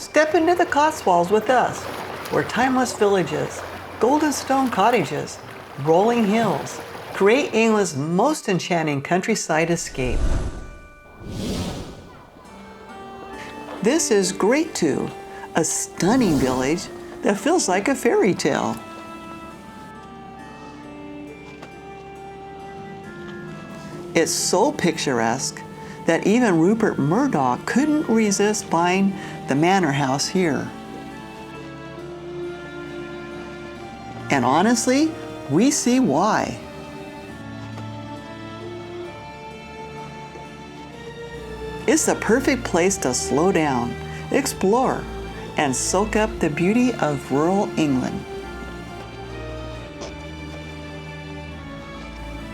Step into the Cotswolds with us, where timeless villages, golden stone cottages, rolling hills create England's most enchanting countryside escape. This is Great Two, a stunning village that feels like a fairy tale. It's so picturesque that even Rupert Murdoch couldn't resist buying the manor house here. And honestly, we see why. It's the perfect place to slow down, explore, and soak up the beauty of rural England.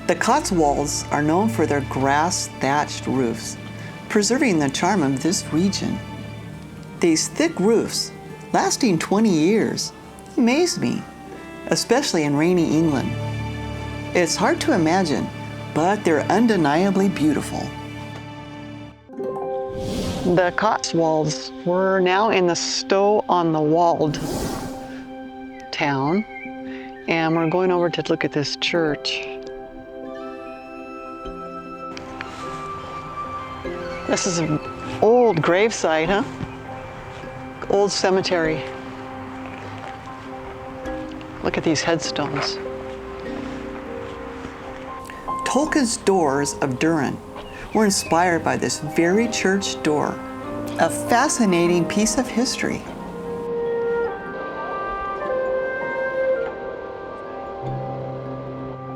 The Cotswolds are known for their grass-thatched roofs, preserving the charm of this region. These thick roofs, lasting 20 years, amaze me, especially in rainy England. It's hard to imagine, but they're undeniably beautiful. The Cotswolds, we're now in the Stow-on-the-Wold town, and we're going over to look at this church. This is an old gravesite, huh? Old cemetery. Look at these headstones. Tolkien's doors of Durin were inspired by this very church door, a fascinating piece of history.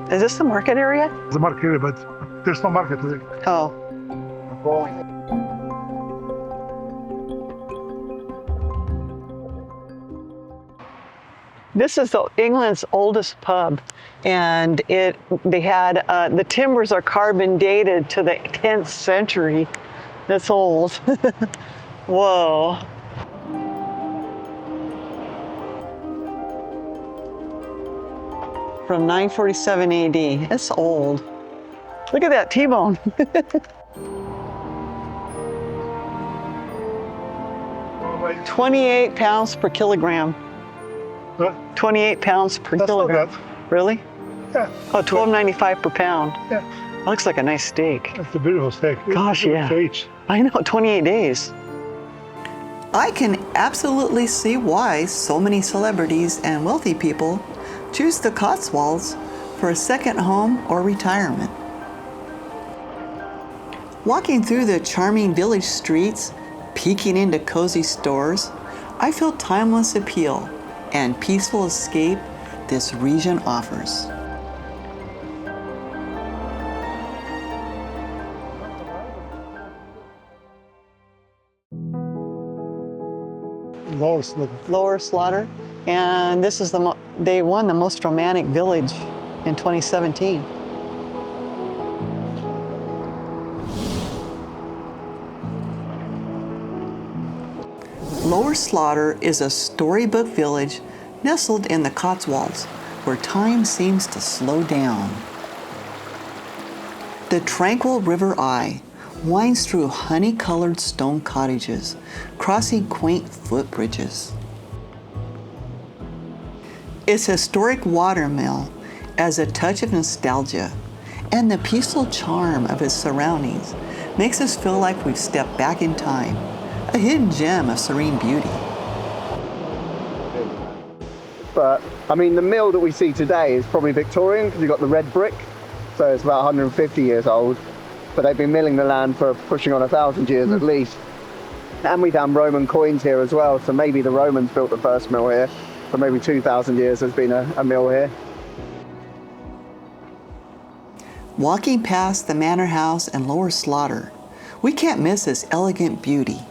Is this the market area? The market area, but there's no market today. Oh. This is England's oldest pub, and the timbers are carbon dated to the 10th century. That's old. Whoa. From 947 AD. That's old. Look at that T-bone. 28 pounds per kilogram. Huh? 28 pounds per kilogram. Not bad. Really? Yeah. Oh, $12.95 per pound. Yeah. That looks like a nice steak. That's a beautiful steak. Gosh, yeah. For each. I know, 28 days. I can absolutely see why so many celebrities and wealthy people choose the Cotswolds for a second home or retirement. Walking through the charming village streets, peeking into cozy stores, I feel timeless appeal and peaceful escape this region offers. Lower Slaughter, and this is they won the most romantic village in 2017. Lower Slaughter is a storybook village nestled in the Cotswolds, where time seems to slow down. The tranquil River Eye winds through honey-colored stone cottages, crossing quaint footbridges. Its historic watermill adds a touch of nostalgia, and the peaceful charm of its surroundings makes us feel like we've stepped back in time, a hidden gem of serene beauty. But, I mean, the mill that we see today is probably Victorian because you've got the red brick, so it's about 150 years old. But they've been milling the land for pushing on 1,000 years at least. And we found Roman coins here as well, so maybe the Romans built the first mill here. For maybe 2,000 years there's been a mill here. Walking past the manor house and Lower Slaughter, we can't miss its elegant beauty.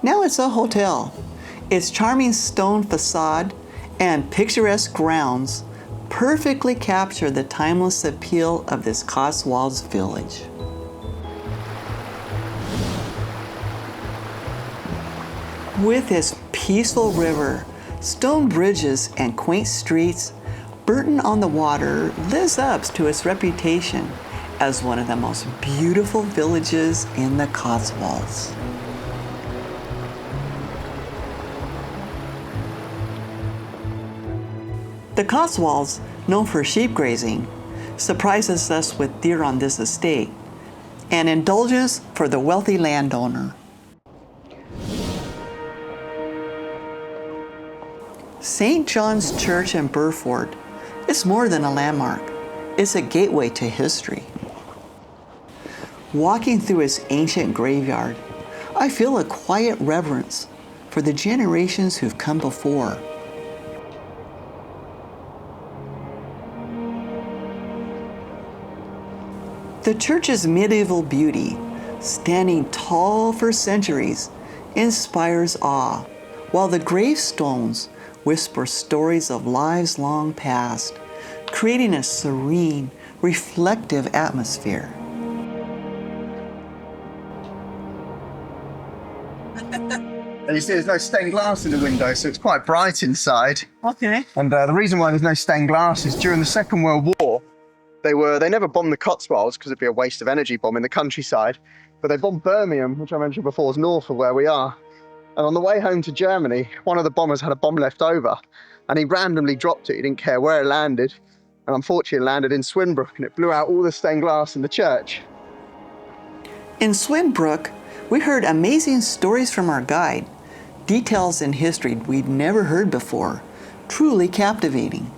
Now it's a hotel. Its charming stone facade and picturesque grounds perfectly capture the timeless appeal of this Cotswolds village. With its peaceful river, stone bridges, and quaint streets, Bourton on the Water lives up to its reputation as one of the most beautiful villages in the Cotswolds. The Cotswolds, known for sheep grazing, surprises us with deer on this estate, an indulgence for the wealthy landowner. St. John's Church in Burford is more than a landmark. It's a gateway to history. Walking through its ancient graveyard, I feel a quiet reverence for the generations who've come before. The church's medieval beauty, standing tall for centuries, inspires awe, while the gravestones whisper stories of lives long past, creating a serene, reflective atmosphere. And you see there's no stained glass in the window, so it's quite bright inside. Okay. And the reason why there's no stained glass is during the Second World War, they never bombed the Cotswolds because it'd be a waste of energy bombing the countryside, but they bombed Birmingham, which I mentioned before is north of where we are. And on the way home to Germany, one of the bombers had a bomb left over, and he randomly dropped it. He didn't care where it landed, and unfortunately it landed in Swinbrook, and it blew out all the stained glass in the church. In Swinbrook, we heard amazing stories from our guide, details in history we'd never heard before, truly captivating.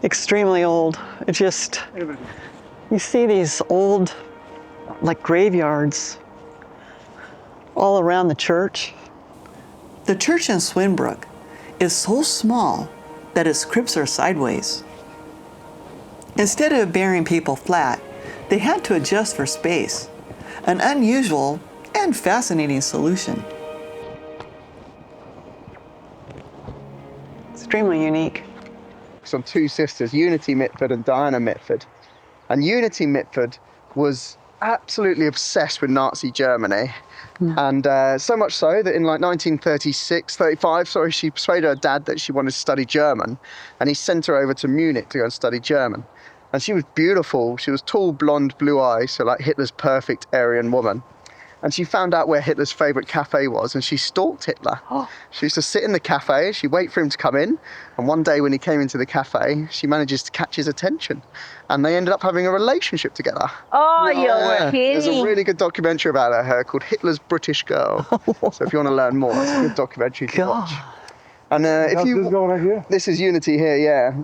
Extremely old. It just, you see these old, like graveyards all around the church. The church in Swinbrook is so small that its crypts are sideways. Instead of burying people flat, they had to adjust for space, an unusual and fascinating solution. Extremely unique. Some two sisters, Unity Mitford and Diana Mitford. And Unity Mitford was absolutely obsessed with Nazi Germany. And so much so that in like 1935, she persuaded her dad that she wanted to study German, and he sent her over to Munich to go and study German. And she was beautiful. She was tall, blonde, blue eyes, so like Hitler's perfect Aryan woman. And she found out where Hitler's favourite cafe was, and she stalked Hitler. She used to sit in the cafe, she'd wait for him to come in, and one day when he came into the cafe, she manages to catch his attention. And they ended up having a relationship together. Oh, you're kidding. There's a really good documentary about her called Hitler's British Girl. So if you want to learn more, it's a good documentary to watch. And if you... This guy right here? This is Unity here, yeah.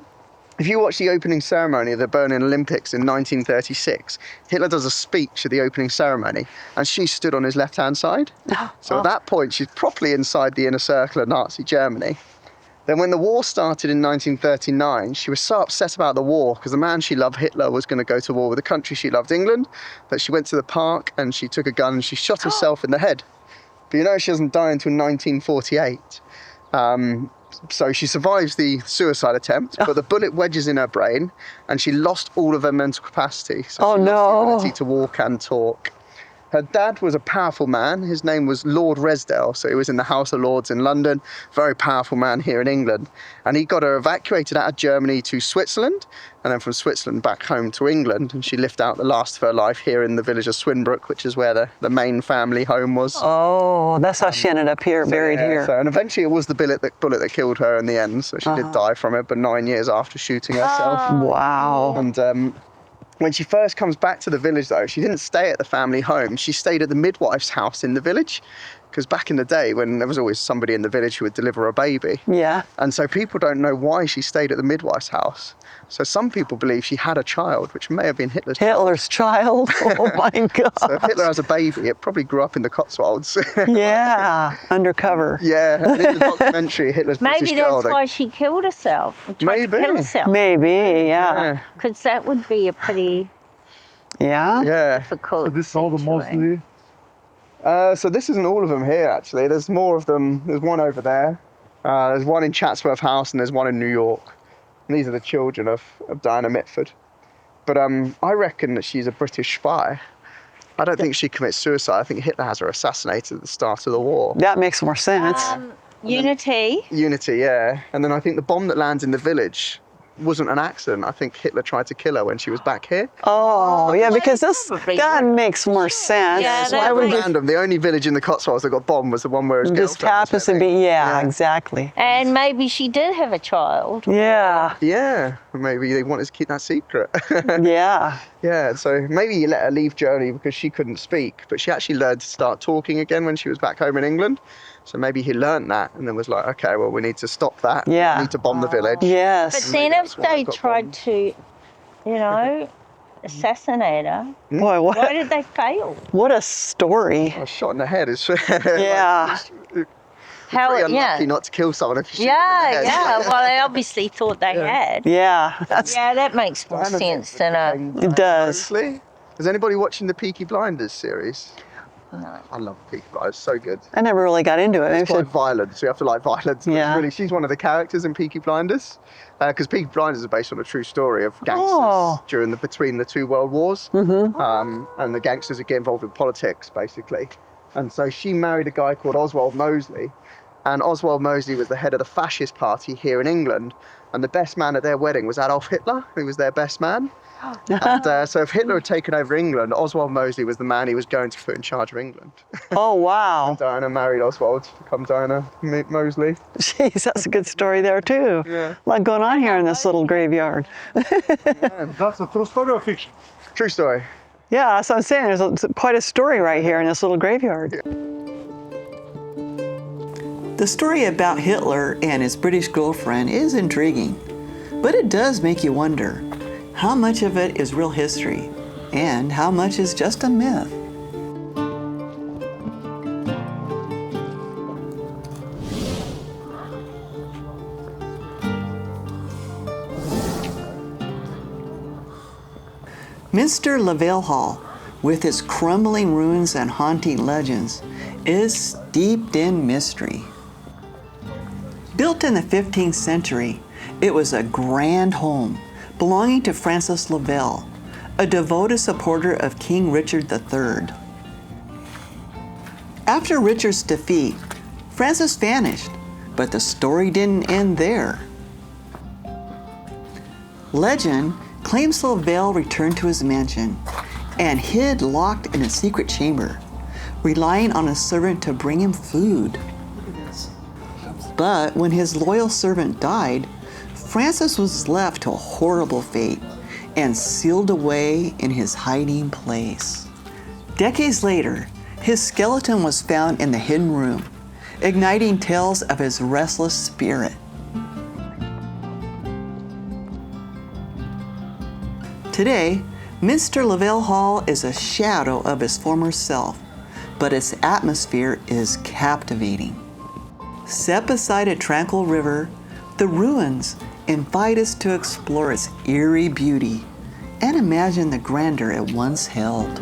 If you watch the opening ceremony of the Berlin Olympics in 1936, Hitler does a speech at the opening ceremony, and she stood on his left-hand side. So at that point, she's properly inside the inner circle of Nazi Germany. Then when the war started in 1939, she was so upset about the war because the man she loved, Hitler, was going to go to war with the country she loved, England, that she went to the park and she took a gun and she shot herself in the head. But you know she doesn't die until 1948. So she survives the suicide attempt, but the bullet wedges in her brain and she lost all of her mental capacity. So she lost the ability to walk and talk. Her dad was a powerful man. His name was Lord Resdale, so he was in the House of Lords in London, very powerful man here in England. And he got her evacuated out of Germany to Switzerland, and then from Switzerland back home to England. And she lived out the last of her life here in the village of Swinbrook, which is where the main family home was. Oh, that's how she ended up here, buried here. And eventually it was the bullet that killed her in the end, so she did die from it, but 9 years after shooting herself. Wow. And when she first comes back to the village, though, she didn't stay at the family home. She stayed at the midwife's house in the village, because back in the day, when there was always somebody in the village who would deliver a baby. Yeah. And so people don't know why she stayed at the midwife's house. So some people believe she had a child, which may have been Hitler's child? Oh my God. So if Hitler has a baby, it probably grew up in the Cotswolds. Yeah, undercover. Yeah, and in the documentary, Hitler's British Maybe Girl. that's why she killed herself. Maybe. Kill herself. Maybe, yeah. Because that would be a pretty Yeah. difficult So this is all the situation. mostly. So this isn't all of them here, actually. There's more of them. There's one over there. There's one in Chatsworth House, and there's one in New York. And these are the children of Diana Mitford. But I reckon that she's a British spy. I don't think she commits suicide. I think Hitler has her assassinated at the start of the war. That makes more sense. Unity. Unity, yeah. And then I think the bomb that lands in the village, wasn't an accident. I think Hitler tried to kill her when she was back here. Oh, yeah, because Probably that would. makes more sense. Yeah, It's that all would- random. The only village in the Cotswolds that got bombed was the one where his just girlfriend was happens to living. be, yeah, exactly. And maybe she did have a child. Yeah, Yeah, maybe they wanted to keep that secret. yeah. Yeah, so maybe you let her leave Germany because she couldn't speak, but she actually learned to start talking again when she was back home in England. So maybe he learned that and then was like, okay, well, we need to stop that. Yeah. We need to bomb the village. But Yes. then that's if why they it got tried bombed. to, assassinate her, Boy, why did they fail? what a story. A shot in the head is Yeah. How? pretty unlucky Yeah. not to kill someone if you shoot Yeah, them in the head. yeah. Well, they obviously thought they had. Yeah, that's, Yeah, that makes more Diana sense Mitford than a. became it does. Mosley. Is anybody watching the Peaky Blinders series? No. I love Peaky Blinders, so good. I never really got into it. Maybe It's I quite should- violent, so you have to like violence. But Yeah. she's one of the characters in Peaky Blinders, because Peaky Blinders are based on a true story of gangsters Oh. between the two world wars, and the gangsters that get involved in politics, basically. And so she married a guy called Oswald Mosley, and Oswald Mosley was the head of the fascist party here in England, and the best man at their wedding was Adolf Hitler, who was their best man. And so if Hitler had taken over England, Oswald Mosley was the man he was going to put in charge of England. Oh, wow. Diana married Oswald to become Diana Mosley. Jeez, that's a good story there, too. Yeah. A lot going on here in this little graveyard. That's a true story or fiction? True story. Yeah, that's what I'm saying. There's quite a story right here in this little graveyard. The story about Hitler and his British girlfriend is intriguing, but it does make you wonder how much of it is real history and how much is just a myth. Minster Lovell Hall, with its crumbling ruins and haunting legends, is steeped in mystery. Built in the 15th century, it was a grand home belonging to Francis Lovell, a devoted supporter of King Richard III. After Richard's defeat, Francis vanished, but the story didn't end there. Legend claims Lovell returned to his mansion and hid locked in a secret chamber, relying on a servant to bring him food. But when his loyal servant died, Francis was left to a horrible fate and sealed away in his hiding place. Decades later, his skeleton was found in the hidden room, igniting tales of his restless spirit. Today, Minster Lovell Hall is a shadow of its former self, but its atmosphere is captivating. Set beside a tranquil river, the ruins invite us to explore its eerie beauty and imagine the grandeur it once held.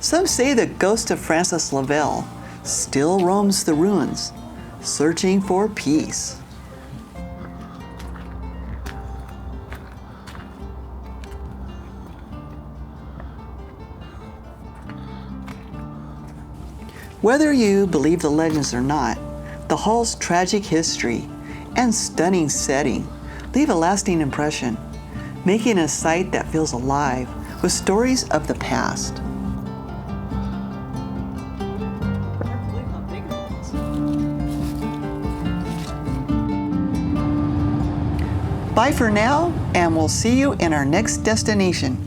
Some say the ghost of Francis Lovell still roams the ruins, searching for peace. Whether you believe the legends or not, the hall's tragic history and stunning setting leave a lasting impression, making it a site that feels alive with stories of the past. Bye for now, and we'll see you in our next destination.